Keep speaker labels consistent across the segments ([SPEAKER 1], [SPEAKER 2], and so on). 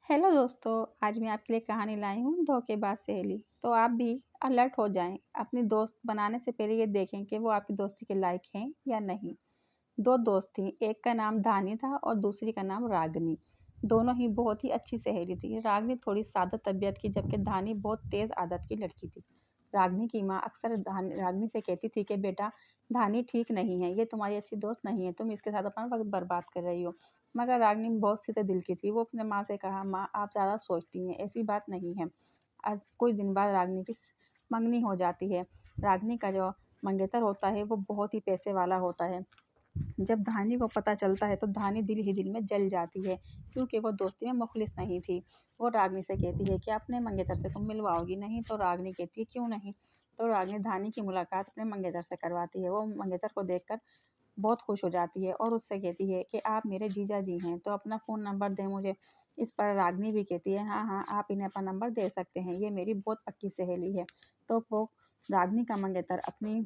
[SPEAKER 1] Hello दोस्तों, आज मैं आपके लिए कहानी लाई हूँ धोखेबाज सहेली। तो आप भी अलर्ट हो जाएं। अपनी दोस्त बनाने से पहले ये देखें कि वो आपकी दोस्ती के लायक हैं या नहीं। दो दोस्त थीं, एक का नाम धानी था और दूसरी का नाम रागनी। दोनों ही बहुत ही अच्छी सहेली थी। रागनी थोड़ी सादा तबीयत की, जबकि धानी बहुत तेज़ आदत की लड़की थी। रागनी की माँ अक्सर रागनी से कहती थी कि बेटा, धानी ठीक नहीं है, ये तुम्हारी अच्छी दोस्त नहीं है, तुम इसके साथ अपना वक्त बर्बाद कर रही हो। मगर रागनी बहुत सीधे दिल की थी। वो अपने माँ से कहा, माँ आप ज़्यादा सोचती हैं, ऐसी बात नहीं है। आज कुछ दिन बाद रागनी की मंगनी हो जाती है। रागनी का जो मंगेतर होता है वो बहुत ही पैसे वाला होता है। जब धानी को पता चलता है तो धानी दिल ही दिल में जल जाती है, क्योंकि वो दोस्ती में मुखलिस नहीं थी। वो रागनी से कहती है कि अपने मंगेतर से तुम मिलवाओगी नहीं? तो रागनी कहती है क्यों नहीं। तो रागनी धानी की मुलाकात अपने मंगेतर से करवाती है। वो मंगेतर को देखकर बहुत खुश हो जाती है और उससे कहती है कि आप मेरे जीजा जी हैं, तो अपना फ़ोन नंबर दें मुझे। इस पर रागनी भी कहती है, हाँ हाँ, आप इन्हें अपना नंबर दे सकते हैं, ये मेरी बहुत पक्की सहेली है। तो वो रागनी का मंगेतर अपनी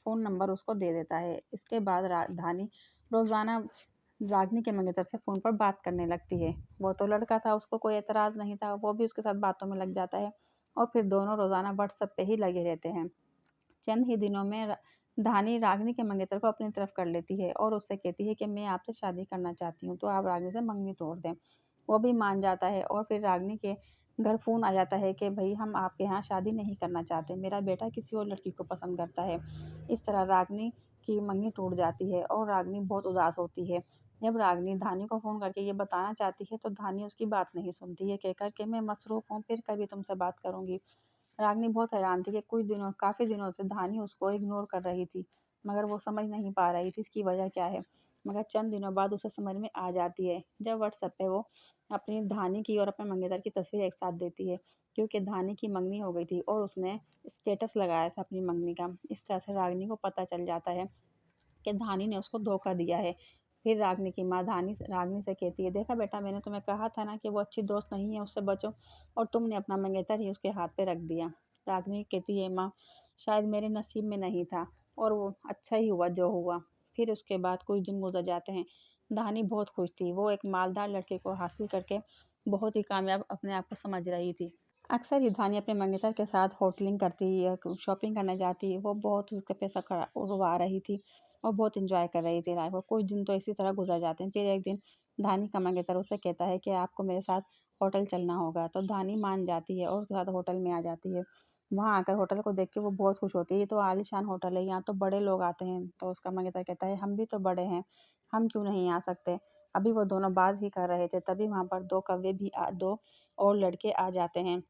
[SPEAKER 1] फ़ोन नंबर उसको दे देता है। इसके बाद धानी रोज़ाना रागनी के मंगेतर से फ़ोन पर बात करने लगती है। वो तो लड़का था, उसको कोई एतराज़ नहीं था, वो भी उसके साथ बातों में लग जाता है और फिर दोनों रोज़ाना व्हाट्सएप पे ही लगे रहते हैं। चंद ही दिनों में धानी रागनी के मंगेतर को अपनी तरफ कर लेती है और उससे कहती है कि मैं आपसे शादी करना चाहती हूँ, तो आप रागनी से मंगनी तोड़ दें। वो भी मान जाता है और फिर रागनी के घर फ़ोन आ जाता है कि भई हम आपके यहाँ शादी नहीं करना चाहते, मेरा बेटा किसी और लड़की को पसंद करता है। इस तरह रागनी की मंगनी टूट जाती है और रागनी बहुत उदास होती है। जब रागनी धानी को फ़ोन करके ये बताना चाहती है तो धानी उसकी बात नहीं सुनती है, कहकर कि मैं मसरूफ़ हूँ, फिर कभी तुमसे बात करूँगी। रागनी बहुत हैरान थी कि काफ़ी दिनों से धानी उसको इग्नोर कर रही थी, मगर वो समझ नहीं पा रही थी इसकी वजह क्या है। मगर चंद दिनों बाद उसे समझ में आ जाती है, जब व्हाट्सएप पे वो अपनी धानी की और अपने मंगेतर की तस्वीर एक साथ देती है, क्योंकि धानी की मंगनी हो गई थी और उसने स्टेटस लगाया था अपनी मंगनी का। इस तरह से रागनी को पता चल जाता है कि धानी ने उसको धोखा दिया है। फिर रागनी की माँ रागनी से कहती है, देखा बेटा, मैंने तुम्हें कहा था ना कि वो अच्छी दोस्त नहीं है, उससे बचो, और तुमने अपना मंगेतर ही उसके हाथ पे रख दिया। रागनी कहती है, माँ शायद मेरे नसीब में नहीं था और वो अच्छा ही हुआ जो हुआ। फिर उसके बाद कुछ दिन गुजर जाते हैं। धानी बहुत खुश थी। वो एक मालदार लड़के को हासिल करके बहुत ही कामयाब अपने आप को समझ रही थी। अक्सर ही धानी अपने मंगेतर के साथ होटलिंग करती या शॉपिंग करने जाती। वो बहुत उसका पैसा खरा उड़वा रही थी और बहुत एंजॉय कर रही थी लाइफ को। कुछ दिन तो इसी तरह गुजर जाते हैं। फिर एक दिन धानी का मंगेतर उससे कहता है कि आपको मेरे साथ होटल चलना होगा। तो धानी मान जाती है और उसके साथ होटल में आ जाती है। वहाँ आकर होटल को देख के वो बहुत खुश होती है। ये तो आलीशान होटल है, यहाँ तो बड़े लोग आते हैं। तो उसका मंगेतर कहता है, हम भी तो बड़े हैं, हम क्यों नहीं आ सकते। अभी वो दोनों बात ही कर रहे थे, तभी वहाँ पर दो और लड़के आ जाते हैं।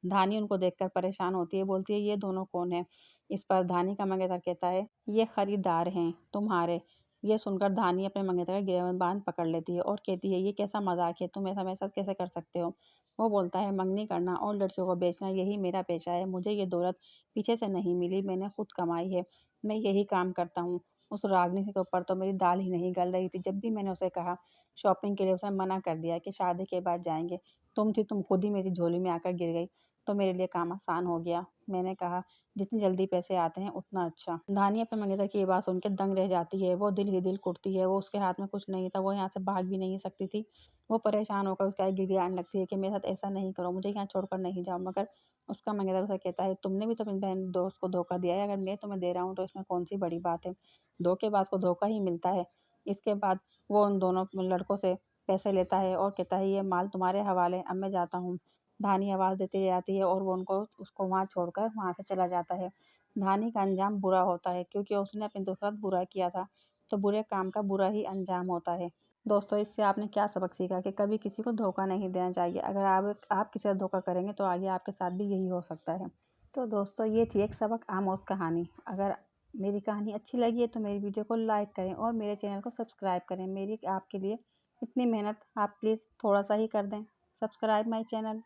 [SPEAKER 1] धानी उनको देखकर परेशान होती है, बोलती है, ये दोनों कौन है। इस पर धानी का मंगेतर कहता है, ये खरीदार हैं तुम्हारे। ये सुनकर धानी अपने मंगेतर का गिरबान पकड़ लेती है और कहती है, ये कैसा मजाक है, तुम ऐसा मेरे साथ कैसे कर सकते हो। वो बोलता है, मंगनी करना और लड़कियों को बेचना यही मेरा पेशा है। मुझे ये दौलत पीछे से नहीं मिली, मैंने खुद कमाई है, मैं यही काम करता हूँ। उस रागनी के ऊपर तो मेरी दाल ही नहीं गल रही थी। जब भी मैंने उसे कहा शॉपिंग के लिए, उसने मना कर दिया कि शादी के बाद जाएंगे। तुम खुद ही मेरी झोली में आकर गिर गई, तो मेरे लिए काम आसान हो गया। मैंने कहा, जितनी जल्दी पैसे आते हैं उतना अच्छा। धानी अपने मंगेतर की ये बात सुन के दंग रह जाती है। वो दिल ही दिल कुटती है। वो उसके हाथ में कुछ नहीं था, वो यहाँ से भाग भी नहीं सकती थी। वो परेशान होकर उसके आगे गिड़गिड़ाने लगती है कि मेरे साथ ऐसा नहीं करो, मुझे यहाँ छोड़कर नहीं जाओ। मगर उसका मंगेतर उसे कहता है, तुमने भी तो अपनी बहन दोस्त को धोखा दिया है, अगर मैं तुम्हें दे रहा हूँ तो इसमें कौन सी बड़ी बात है। धोखेबाज को धोखा ही मिलता है। इसके बाद वो उन दोनों लड़कों से पैसे लेता है और कहता है, ये माल तुम्हारे हवाले, अब मैं जाता हूँ। धानी आवाज़ देती जाती है और वो उसको वहाँ छोड़कर वहाँ से चला जाता है। धानी का अंजाम बुरा होता है, क्योंकि उसने अपने दोस्त के साथ बुरा किया था, तो बुरे काम का बुरा ही अंजाम होता है। दोस्तों, इससे आपने क्या सबक सीखा कि कभी किसी को धोखा नहीं देना चाहिए। अगर आप किसी से धोखा करेंगे तो आगे आपके साथ भी यही हो सकता है। तो दोस्तों, ये थी एक सबक आमोज़ कहानी। अगर मेरी कहानी अच्छी लगी है तो मेरी वीडियो को लाइक करें और मेरे चैनल को सब्सक्राइब करें। मेरी आपके लिए इतनी मेहनत आप प्लीज़ थोड़ा सा ही कर दें। Subscribe my channel.